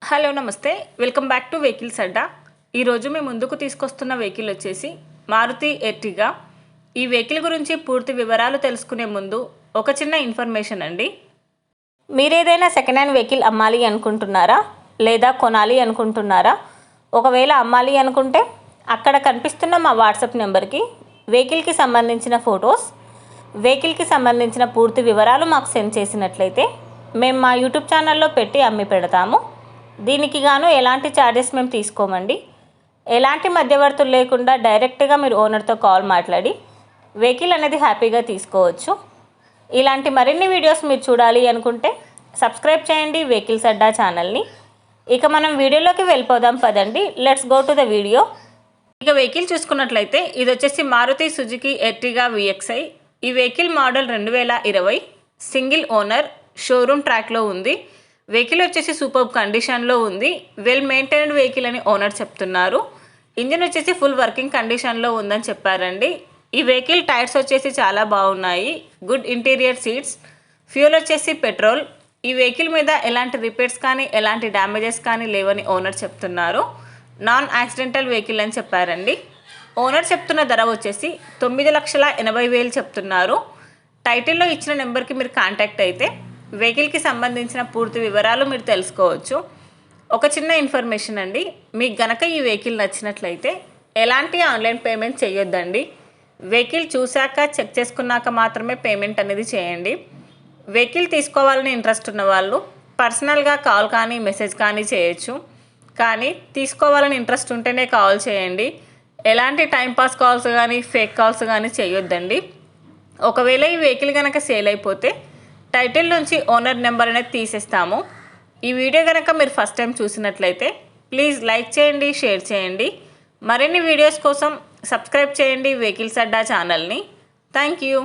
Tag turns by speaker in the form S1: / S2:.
S1: Hello నమస్తే, welcome back to vehicles అడ్డా. ఈరోజు మేము ముందుకు తీసుకొస్తున్న వెహికల్ వచ్చేసి మారుతి ఎర్టిగా. ఈ వెహికల్ గురించి పూర్తి వివరాలు తెలుసుకునే ముందు ఒక చిన్న ఇన్ఫర్మేషన్ అండి. మీరేదైనా సెకండ్ హ్యాండ్ వెహికల్ అమ్మాలి అనుకుంటున్నారా లేదా కొనాలి అనుకుంటున్నారా? ఒకవేళ అమ్మాలి అనుకుంటే అక్కడ కనిపిస్తున్న మా వాట్సాప్ నెంబర్కి వెహికల్కి సంబంధించిన ఫొటోస్, వెహికల్కి సంబంధించిన పూర్తి వివరాలు మాకు సెండ్ చేసినట్లయితే మేము మా యూట్యూబ్ ఛానల్లో పెట్టి అమ్మి పెడతాము. దీనికి గాను ఎలాంటి ఛార్జెస్ మేము తీసుకోమండి. ఎలాంటి మధ్యవర్తులు లేకుండా డైరెక్ట్గా మీరు ఓనర్తో కాల్ మాట్లాడి వెహికల్ అనేది హ్యాపీగా తీసుకోవచ్చు. ఇలాంటి మరిన్ని వీడియోస్ మీరు చూడాలి అనుకుంటే సబ్స్క్రైబ్ చేయండి వెహికల్స్ అడ్డా ఛానల్ని. ఇక మనం వీడియోలోకి వెళ్ళిపోదాం పదండి. Let's go to the video. ఇక వెహికల్ చూసుకున్నట్లయితే ఇది వచ్చేసి మారుతి సుజుకి ఎర్టిగా VXi. ఈ vehicle model 2020, single owner, showroom ట్రాక్లో ఉంది. వెహికల్ వచ్చేసి సూపర్ కండిషన్లో ఉంది. వెల్ మెయింటైన్డ్ వెహికల్ అని ఓనర్ చెప్తున్నారు. ఇంజిన్ వచ్చేసి ఫుల్ వర్కింగ్ కండిషన్లో ఉందని చెప్పారండి. ఈ వెహికల్ టైర్స్ వచ్చేసి చాలా బాగున్నాయి. Good interior seats. ఫ్యూల్ వచ్చేసి పెట్రోల్. ఈ వెహికల్ మీద ఎలాంటి రిపేర్స్ కానీ ఎలాంటి డ్యామేజెస్ కానీ లేవని ఓనర్ చెప్తున్నారు. నాన్ యాక్సిడెంటల్ వెహికల్ అని చెప్పారండి. ఓనర్ చెప్తున్న ధర వచ్చేసి 9,80,000 చెప్తున్నారు. టైటిల్లో ఇచ్చిన నెంబర్కి మీరు కాంటాక్ట్ అయితే వెహికల్కి సంబంధించిన పూర్తి వివరాలు మీరు తెలుసుకోవచ్చు. ఒక చిన్న ఇన్ఫర్మేషన్ అండి, మీకు గనక ఈ వెహికల్ నచ్చినట్లయితే ఎలాంటి ఆన్లైన్ పేమెంట్ చేయొద్దండి. వెహికల్ చూశాక చెక్ చేసుకున్నాక మాత్రమే పేమెంట్ అనేది చేయండి. వెహికల్ తీసుకోవాలని ఇంట్రెస్ట్ ఉన్న వాళ్ళు పర్సనల్గా కాల్ కానీ మెసేజ్ కానీ చేయొచ్చు. కానీ తీసుకోవాలని ఇంట్రెస్ట్ ఉంటేనే కాల్ చేయండి. ఎలాంటి టైంపాస్ కాల్స్ కానీ ఫేక్ కాల్స్ కానీ చేయొద్దండి. ఒకవేళ ఈ వెహికల్ కనుక సేల్ అయిపోతే టైటిల్ నుంచి ఓనర్ నెంబర్ అనేది తీసేస్తాము. ఈ వీడియో కనుక మీరు ఫస్ట్ టైం చూసినట్లయితే ప్లీజ్ లైక్ చేయండి, షేర్ చేయండి. మరిన్ని వీడియోస్ కోసం సబ్స్క్రైబ్ చేయండి వెహికల్స్ అడ్డా ఛానల్ని. Thank you.